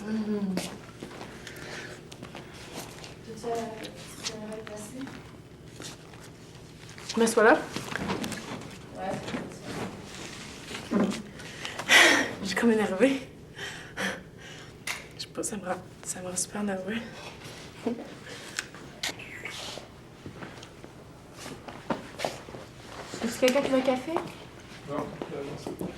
Mmh. Tu aimerais te passer? Mets-toi là. Ouais. Je suis comme énervée. Je sais pas, ça me rend super nerveux. Est-ce que quelqu'un qui veut un café? Non, c'est bon.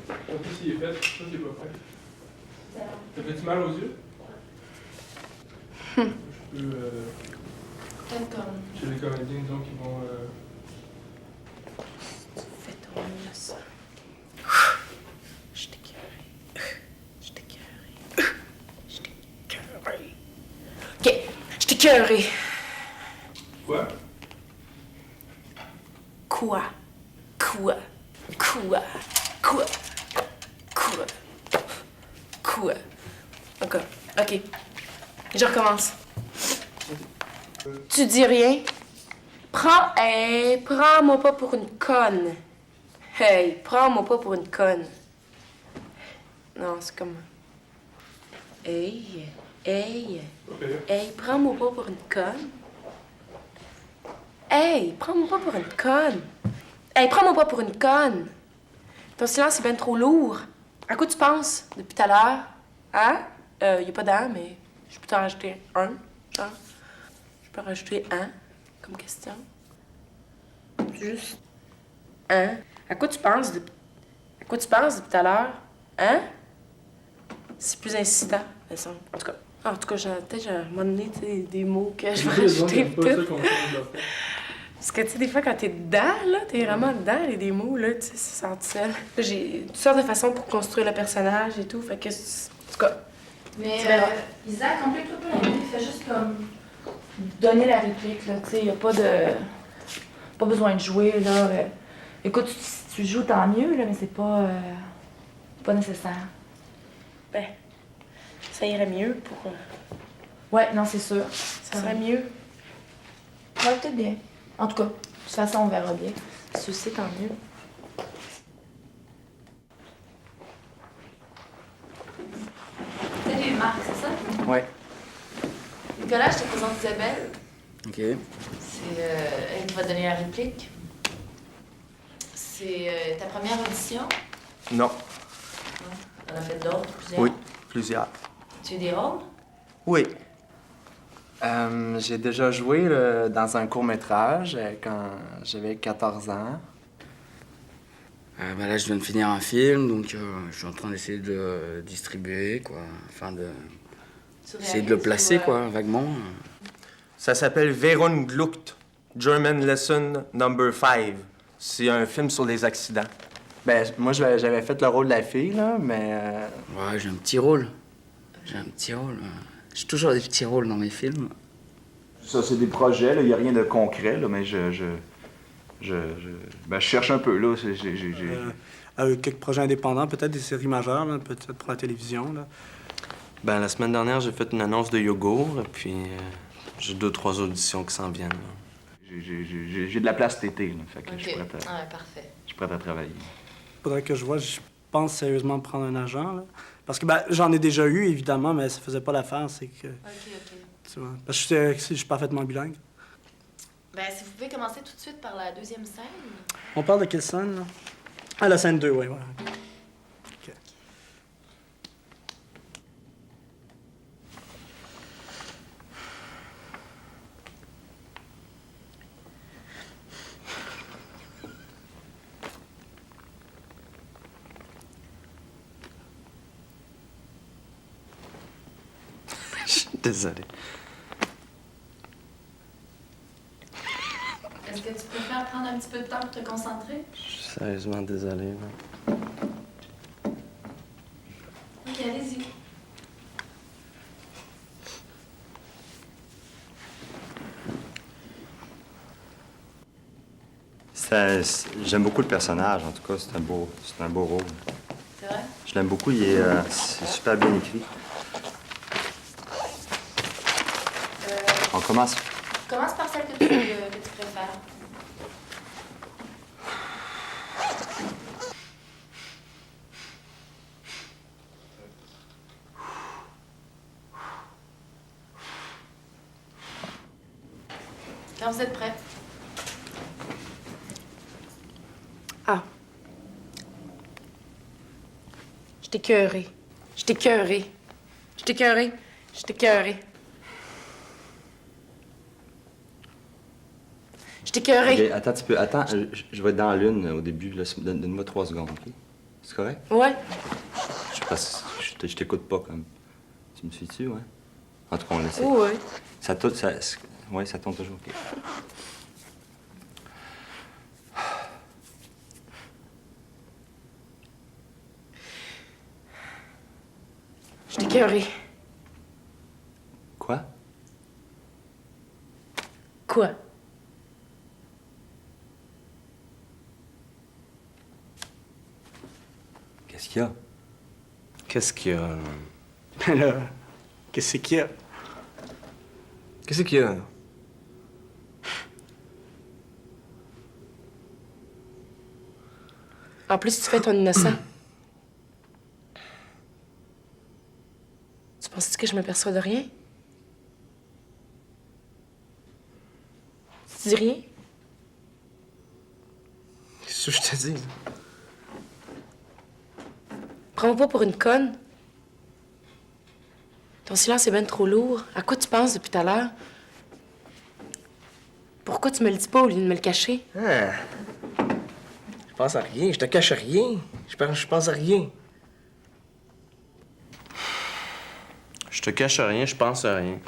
En plus, il est fait, ça, c'est pas prêt. Ça fait-tu mal aux yeux? Je peux. Peut-être comme. Chez les comédiens, disons, qui vont. Fais ton mieux, ça. Je t'écœurée. Je t'écœurée. Je t'écœurée. OK, je t'écœurée. Quoi? Quoi? Quoi? Quoi? Quoi? Quoi? Quoi? Encore. OK. Je recommence. Tu dis rien? Prends-moi pas pour une conne. Hey, prends-moi pas pour une conne. Non, c'est comme... Hey, prends-moi pas pour une conne. Hey, prends-moi pas pour une conne. Hey, prends-moi pas pour une conne. Ton silence est bien trop lourd. À quoi tu penses depuis tout à l'heure? Hein? Y a pas d'an, mais je peux t'en rajouter un, genre. Je peux en rajouter un, comme question. Juste un. À quoi tu penses depuis tout à l'heure? Hein? C'est plus incitant, me semble. En tout cas, peut-être, à un moment donné, tu sais, des mots que je vais rajouter pas ça tout. qu'on fait de la fois. Parce que, tu sais, des fois, quand t'es dedans, là, t'es vraiment dedans, et des mots, là, tu sais, c'est senti seul. Là, j'ai toutes sortes de façons pour construire le personnage et tout, fait que, en tout cas, Mais tu verras. Isaac, complique-toi pas la réplique, fais juste comme donner la réplique, là, tu sais, y a pas de... Pas besoin de jouer, là. Écoute, si tu joues, tant mieux, là, mais c'est pas... pas nécessaire. Ben, ça irait mieux pour... Ouais, non, c'est sûr. ça serait mieux. Ouais, peut-être bien. En tout cas, de toute façon, on verra bien. Ceci, tant mieux. Salut, Marc, c'est ça? Ouais. Nicolas, je te présente Isabelle. OK. C'est elle qui va donner la réplique. C'est ta première audition? Non. On a fait d'autres, plusieurs. Oui, plusieurs. Tu as des rôles? Oui. J'ai déjà joué dans un court-métrage quand j'avais 14 ans. Là, je viens de finir un film, donc je suis en train d'essayer de le distribuer, quoi. Enfin, essayer de le placer, quoi, vaguement. Ça s'appelle Veron Glucht, German Lesson Number 5. C'est un film sur les accidents. Ben, moi, j'avais fait le rôle de la fille, là, mais... Ouais, j'ai un petit rôle. J'ai toujours des petits rôles dans mes films. Ça, c'est des projets, il n'y a rien de concret, là, mais je cherche un peu, là. Quelques projets indépendants, peut-être des séries majeures, là, peut-être pour la télévision. Là. Ben, la semaine dernière, j'ai fait une annonce de Yogourt, puis j'ai 2-3 auditions qui s'en viennent. Là. J'ai de la place cet été, là, fait que OK. je suis prête Ah, parfait. à travailler. Faudrait que je vois, je pense sérieusement prendre un agent. Là. Parce que ben, j'en ai déjà eu, évidemment, mais ça faisait pas l'affaire, c'est que... OK. Tu vois, parce que je suis parfaitement bilingue. Ben, si vous pouvez commencer tout de suite par la deuxième scène. On parle de quelle scène, là? Ah, la scène 2, oui, voilà. OK. Je suis désolé. Est-ce que tu préfères prendre un petit peu de temps pour te concentrer? Je suis sérieusement désolé. Là. OK, allez-y. J'aime beaucoup le personnage, en tout cas, c'est un beau rôle. C'est vrai? Je l'aime beaucoup, c'est super bien écrit. On commence. Commence par celle que tu préfères. Quand vous êtes prêts. Ah. Je t'ai écœuré. Je t'ai écœuré. Je t'ai écœuré. Je t'ai écœuré. Je t'ai écœuré. Ok, attends un petit peu. Attends, je vais être dans la lune au début. Là. Donne-moi 3 secondes, OK? C'est correct? Ouais. Je t'écoute pas, comme. Tu me suis-tu, ouais? En tout cas, on l'essaie. Oh, ouais. Ça tourne, ouais, ça tourne toujours, OK. Je t'ai écœuré. Quoi? Quoi? Qu'est-ce qu'il y a? Qu'est-ce qu'il y a? Ben là, qu'est-ce qu'il y a? Qu'est-ce qu'il y a? En plus, tu fais ton innocent. Tu penses-tu que je m'aperçois de rien? Tu dis rien? Qu'est-ce que je te dis? Prends-moi pas pour une conne. Ton silence est ben trop lourd. À quoi tu penses depuis tout à l'heure? Pourquoi tu me le dis pas au lieu de me le cacher? Ah. Je pense à rien. Je te cache rien. Je pense à rien. Je te cache rien, je pense à rien.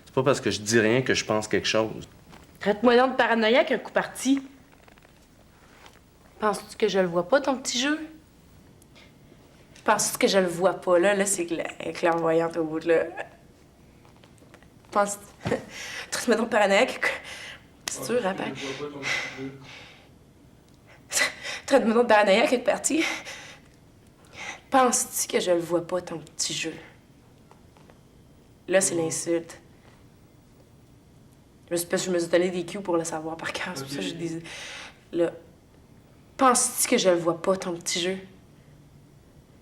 C'est pas parce que je dis rien que je pense quelque chose. Traite-moi donc de paranoïaque un coup parti. Penses-tu que je le vois pas, ton petit jeu? Penses-tu que je le vois pas, là? Là, c'est clairvoyante au bout de là. Penses-tu... Traite-moi donc de paranoïaque. C'est dur, hein, Je vois pas ton petit jeu. Traite-moi donc de paranoïaque une partie. Penses-tu que je le vois pas, ton petit jeu? Là, c'est l'insulte. Je me suis donné des cues pour le savoir par cœur. C'est pour ça que je disais... Là... Penses-tu que je le vois pas, ton petit jeu?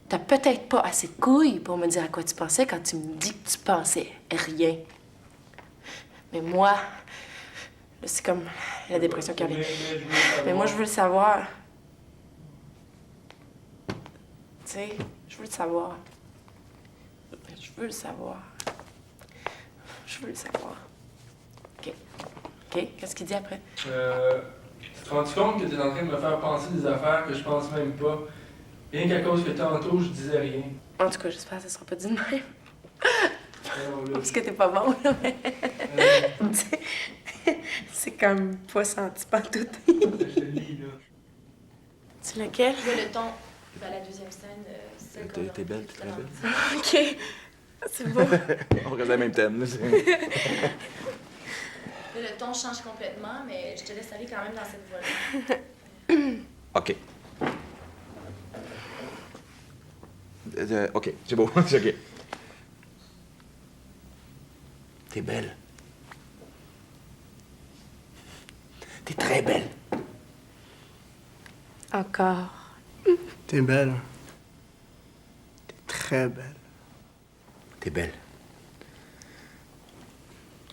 T'as peut-être pas assez de couilles pour me dire à quoi tu pensais quand tu me dis que tu pensais rien. Mais moi... Là, c'est comme la dépression qui revient. Mais moi, je veux le savoir. Tu sais, je veux le savoir. Je veux le savoir. Je veux le savoir. OK. OK, qu'est-ce qu'il dit après? Tu te rends compte que t'es en train de me faire penser des affaires que je pense même pas? Rien qu'à cause que tantôt, je disais rien. En tout cas, j'espère que ça sera pas dit de même. Alors, là, Parce que t'es pas bon, là, mais... C'est comme pas senti pantoute. je te lis, là. C'est lequel? Le ton, ben, la deuxième scène, c'est T'es belle, t'es très belle. OK. C'est beau. On reste dans le même thème, là. Le ton change complètement, mais je te laisse aller quand même dans cette voie-là. OK. OK, c'est beau, c'est OK. T'es belle. T'es très belle. Encore. T'es belle. T'es très belle. T'es belle.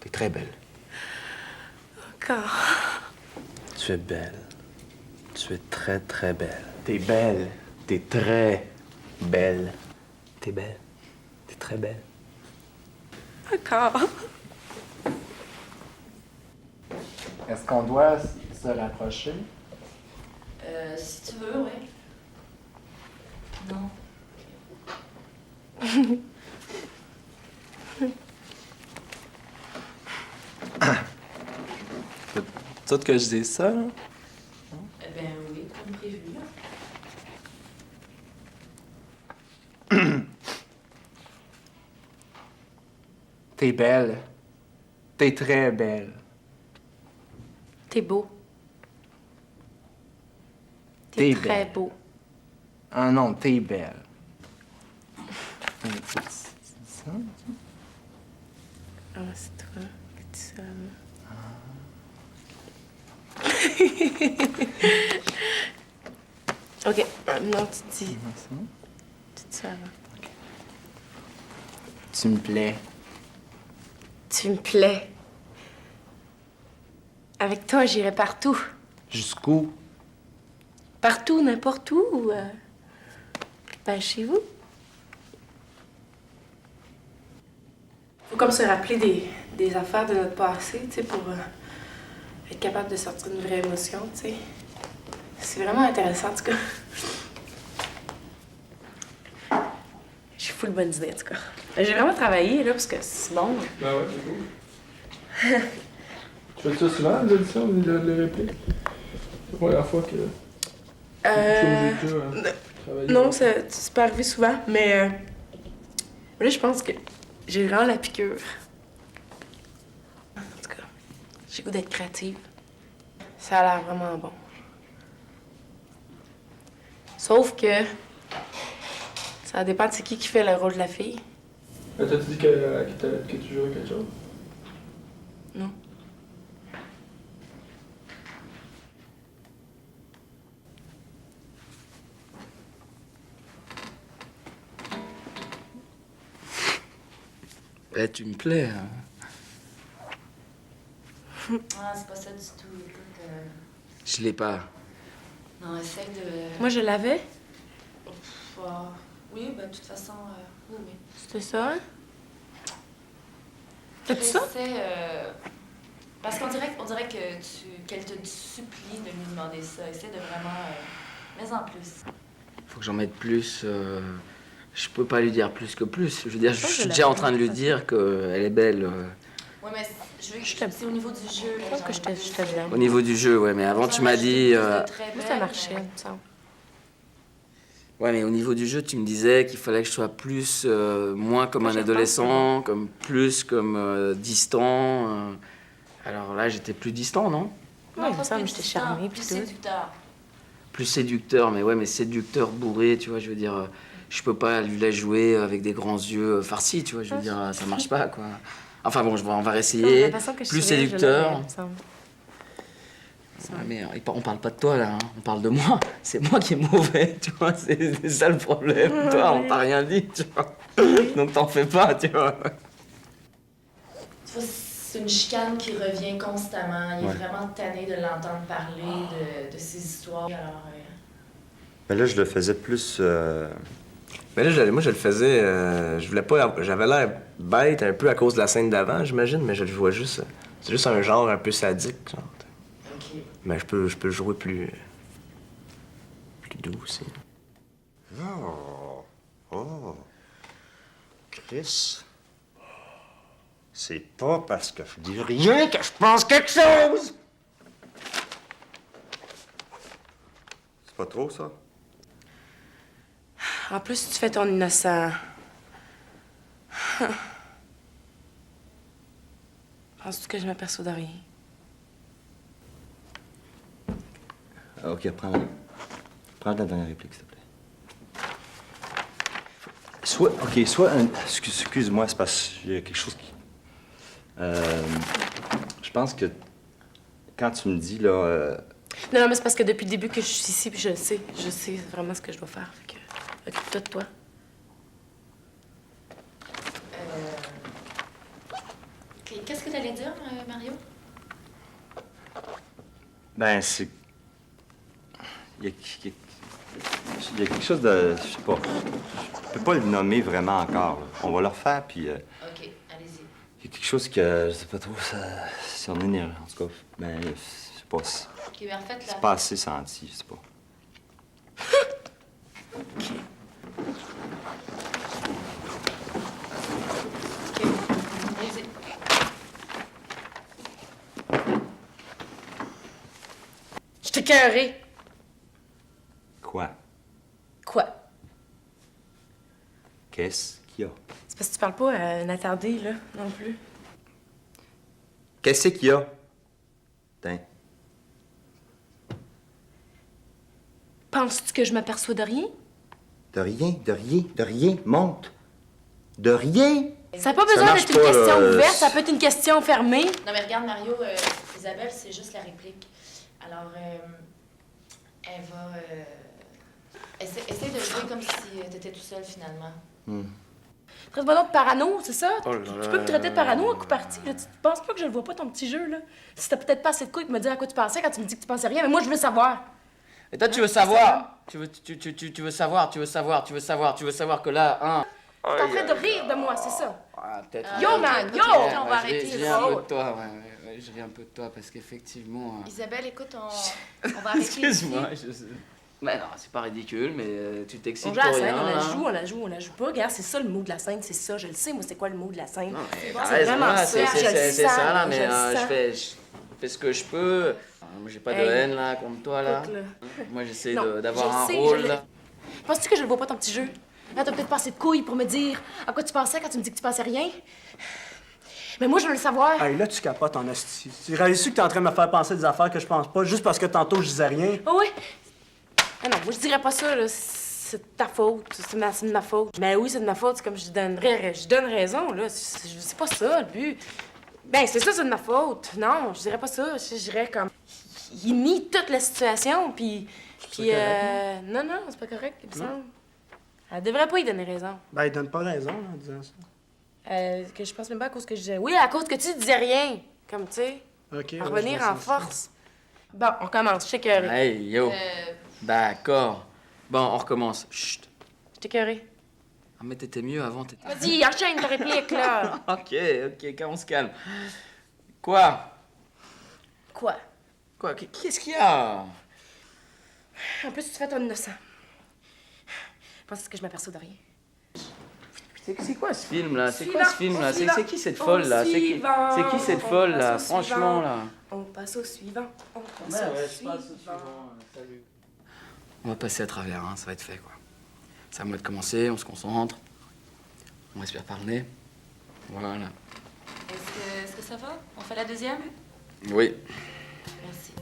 T'es très belle. Encore. Tu es belle. Tu es très, très belle. T'es belle. T'es très belle. T'es belle. T'es très belle. Encore. Est-ce qu'on doit se rapprocher? Si tu veux, oui. Non. Tout que je dis ça, là? Ben oui, comme prévu, là. T'es belle. T'es très belle. T'es beau. T'es très belle. beau. Ah non, t'es belle. Ça? Ah, c'est toi que tu savais. OK. Non, tu dis. Tu dis ça avant. Tu me plais. Tu me plais. Avec toi, j'irai partout. Jusqu'où? Partout, n'importe où. Ben, chez vous. Faut comme se rappeler des affaires de notre passé, tu sais, pour être capable de sortir une vraie émotion, tu sais. C'est vraiment intéressant, en tout cas. J'ai full bonne idée, en tout cas. J'ai vraiment travaillé, là, parce que c'est bon. Ben ouais, c'est cool. Tu fais ça souvent, l'audition, les répliques? C'est la première fois que... Non, c'est pas arrivé souvent, mais là, je pense que j'ai vraiment la piqûre. En tout cas, j'ai le goût d'être créative. Ça a l'air vraiment bon. Sauf que ça dépend de c'est qui fait le rôle de la fille. T'as-tu dit que tu jouais quelque chose? Non. Ben, tu me plais, hein. Ah, c'est pas ça du tout. Écoute, Je l'ai pas. non, essaye de... Moi, je l'avais. Oui, ben de toute façon, oui, oui. C'était ça, hein? T'as-tu ça? Parce qu'on dirait qu'elle te supplie de lui demander ça. Essaie de vraiment... mets en plus. Faut que j'en mette plus. Je peux pas lui dire plus que plus. Je veux dire, je pense que suis je déjà en l'avais, train de lui dire qu'elle est belle. Ouais, mais je veux que c'est au niveau du jeu. Je pense que je t'avais. Au niveau du jeu, ouais, mais avant tu m'as dit. Moi, ça marchait, il me semble. Ouais, mais au niveau du jeu, tu me disais qu'il fallait que je sois plus, moins comme Moi, un je adolescent, comme plus comme distant. Alors là, j'étais plus distant, non? Ouais, il me semble que j'étais charmée, plus puis tout. séducteur. Plus séducteur, mais ouais, mais séducteur bourré, tu vois, je veux dire, je peux pas lui la jouer avec des grands yeux farcis, tu vois, je veux dire, ça marche pas, quoi. Enfin bon, on va réessayer. Plus séducteur. Ah, mais on parle pas de toi, là, hein. On parle de moi. C'est moi qui est mauvais, tu vois, c'est ça le problème. Toi, on t'a rien dit, tu vois. Donc t'en fais pas, tu vois. Tu vois, c'est une chicane qui revient constamment. Il est vraiment tanné de l'entendre parler de ses histoires. Alors, Mais là, je le faisais plus... Mais là, moi, je le faisais... je voulais pas... J'avais l'air bête un peu à cause de la scène d'avant, j'imagine, mais je le vois juste... C'est juste un genre un peu sadique, genre. OK. Mais je peux jouer plus doux aussi. Oh. Chris. C'est pas parce que je dis rien que je pense quelque chose! C'est pas trop, ça? En plus, tu fais ton innocent. Penses-tu que je m'aperçois de rien? OK, prends la dernière réplique, s'il te plaît. Soit un... Excuse-moi, c'est parce qu'il y a quelque chose qui... je pense que quand tu me dis, là... Non, mais c'est parce que depuis le début que je suis ici, puis je sais vraiment ce que je dois faire. Fait que, occupe-toi de toi. Qu'est-ce que t'allais dire, Mario? Ben, c'est... Il y a quelque chose de... Je sais pas. Je peux pas le nommer vraiment encore, là. On va le refaire, puis... OK, allez-y. Il y a quelque chose que... Je sais pas trop si on est... En tout cas, ben, je sais pas si... OK, mais en fait, C'est pas assez senti, je sais pas. OK, allez-y. Je t'ai écœurée. Quoi? Quoi? Qu'est-ce qu'il y a? C'est parce que tu parles pas à un attardé, là, non plus. Qu'est-ce qu'il y a? Tiens. Penses-tu que je m'aperçois de rien? De rien. Monte. De rien. Ça n'a pas besoin marche d'être une pas, question là. ouverte, ça peut être une question fermée. Non, mais regarde, Mario, Isabelle, c'est juste la réplique. Alors, elle va... Essaye de jouer comme si t'étais tout seul, finalement. Traite-moi donc de parano, c'est ça? Oh là Tu là peux me traiter de là parano là à coup parti, là. Tu penses pas que je le vois pas, ton petit jeu, là? Si t'as peut-être pas assez de couilles pour me dire à quoi tu pensais quand tu me dis que tu pensais rien, mais moi, je veux savoir. Et toi, tu veux savoir? Tu veux savoir que là, hein? T'es en train de rire de moi, c'est ça? Ah, peut-être. Yo, man, yo! Ouais, On va arrêter. Je ris un peu de toi, ouais, je ris un peu de toi parce qu'effectivement. Isabelle, écoute, on va arrêter ici. Excuse-moi, je sais. Mais non, c'est pas ridicule, mais tu t'excites On pour joue à la rien. scène, on là. la joue pas. Regarde, c'est ça le mot de la scène, c'est ça. Je le sais, moi, c'est quoi le mot de la scène. Non, mais C'est t'as raison, vraiment là, ça. c'est ça, là, mais je je fais ce que je peux. Moi, j'ai pas de haine, là, contre toi, là. Écoute, là. Moi, j'essaie Non, d'avoir je un sais, rôle, je le- là. Penses-tu que je le vois pas, ton petit jeu? Là, t'as peut-être pas assez de couilles pour me dire à quoi tu pensais quand tu me dis que tu pensais rien. Mais moi, je veux le savoir. Hey, là, tu capotes en esti. Tu réalises que t'es en train de me faire penser des affaires que je pense pas, juste parce que tantôt, je disais rien? Oh oui? Ah non, moi, je dirais pas ça, là. C'est de ta faute. C'est de ma faute. Mais oui, c'est de ma faute. C'est comme je donne raison, là. C'est pas ça, le but. Ben, c'est ça, c'est de ma faute. Non, je dirais pas ça. Je dirais comme... Il nie toute la situation, puis... non, non, c'est pas correct, il me semble. Elle devrait pas y donner raison. Ben, il donne pas raison, là, en disant ça. Que je pense même pas à cause que je disais... Oui, à cause que tu disais rien. Comme, tu sais, OK. à revenir en force. Bon, on commence. Je t'ai écœurée. Hey, yo. D'accord. Bon, on recommence. Chut. Je t'ai écœurée. Ah, mais t'étais mieux avant, t'étais... Vas-y, enchaîne ta réplique, là. Ok, quand on se calme. Quoi? Quoi? Quoi? Qu'est-ce qu'il y a? En plus, tu te fais ton innocent. Penses que je m'aperçois de rien? C'est quoi ce film là? C'est Suivant, quoi ce film là? suivant. C'est qui cette folle là? C'est qui cette On folle passe là? au Franchement suivant. là. On passe au suivant. On passe au suivant. Salut. On va passer à travers, hein, ça va être fait quoi. C'est à moi de commencer, on se concentre. On respire par le nez. Voilà. Est-ce que ça va? On fait la deuxième? Oui. Merci.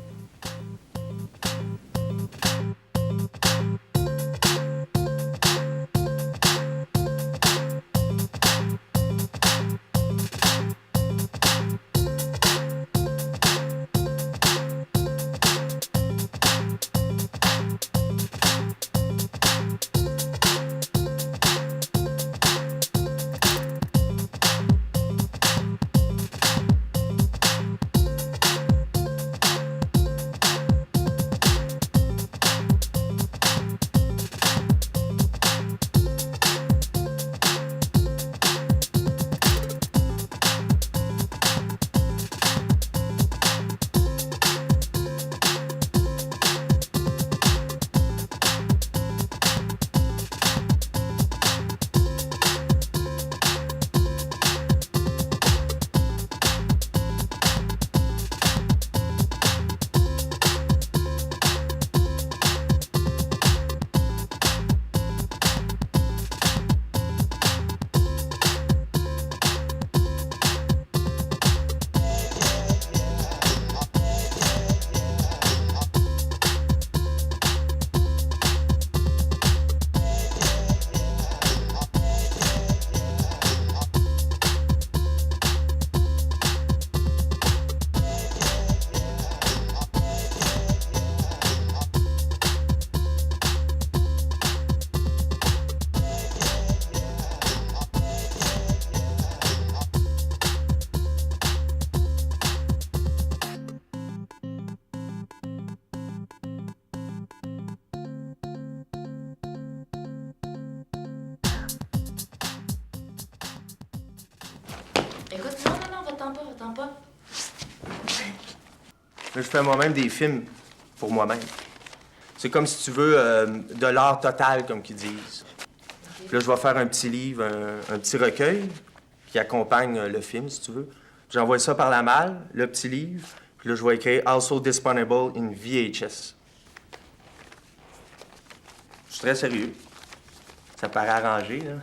Écoute, non, va-t'en pas. Là, je fais moi-même des films pour moi-même. C'est comme si tu veux de l'art total, comme qu'ils disent. Puis là, je vais faire un petit livre, un petit recueil qui accompagne le film, si tu veux. J'envoie ça par la malle, le petit livre. Puis là, je vais écrire « Also disponible in VHS ». Je suis très sérieux. Ça paraît arrangé, là.